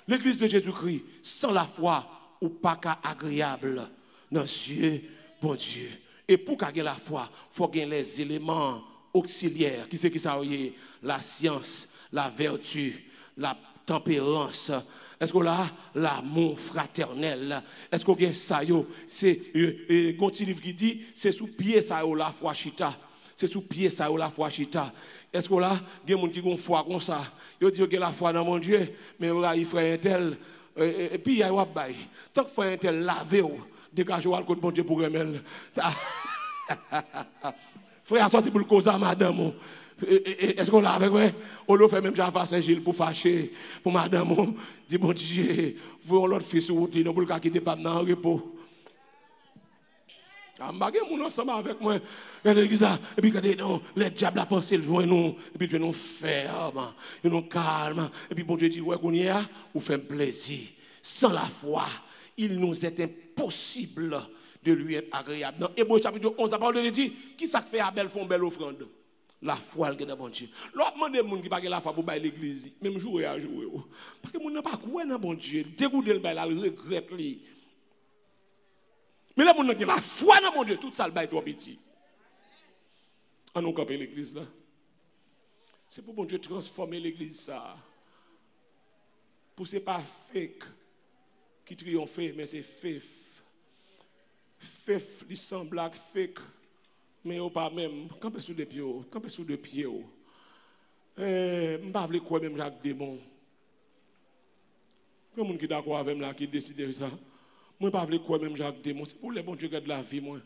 L'église de Jésus-Christ, sans la foi, ou pas qu'à agréable dans Dieu, bon Dieu. Et pour qu'à la foi, il faut gagner les éléments auxiliaire, qui c'est qui ça y est, la science, la vertu, la tempérance. Est-ce que là, l'amour fraternel, est-ce qu'on a ça yo, c'est un petit livre qui dit c'est sous pied ça yo la foi chita. C'est sous pied ça yo la foi chita. Est-ce que là, il y a des gens qui ont foi comme ça. Ils disent que la foi dans mon Dieu, mais là il frère un tel et puis il y a bail. Tant que frère un tel lavé dégage le côté bon Dieu pour remel. Frère a sorti pour le cause à madame. Est-ce qu'on l'a avec moi? On l'a fait même Java Saint-Gilles pour fâcher pour madame. Dit bon Dieu, vous l'autre fils ou dit non pour le quitter pas dans le repos. Ambagé mon ensemble avec moi. Regardez ça. Et puis regardez non, les diables a pensé le joindre nous. Et puis Dieu nous ferme, nous nous calme. Et puis bon Dieu dit ouais qu'on y a, ou fait plaisir. Sans la foi, il nous est impossible de lui être agréable. Dans Hébreux chapitre 11, la parole de Dieu dit, qui ça fait Abel font belle offrande? La foi, elle est dans bon Dieu. L'autre demande des gens qui n'ont pas la foi pour bailler l'église, même jouer à jouer. Parce que les gens n'ont pas quoi dans bon Dieu. Dégoûter le bail, le regrette. Mais les gens qui ont la foi dans bon Dieu, tout ça le bail trop petit. On nous camper l'église là. C'est pour bon Dieu transformer l'église ça. Pour ce n'est pas fake qui triomphe, mais c'est faith. Faith, il semble fake. Mais au pas même, quand on est sous des pieds, quand on est sous deux pieds, je ne sais pas quoi même Jacques Démon. Il y a des gens qui sont d'accord avec moi qui décident ça. Moi, je ne sais pas quoi même Jacques Démon. C'est pour les bons dieux qui de la vie, moi.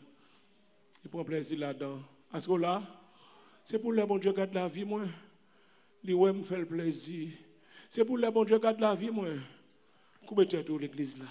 Je prends plaisir là-dedans. Parce que là, c'est pour les bons dieux qui de la vie, moi. Les me fait le plaisir. C'est pour les bons dieux qui de la vie, moi. Combien de temps l'église là?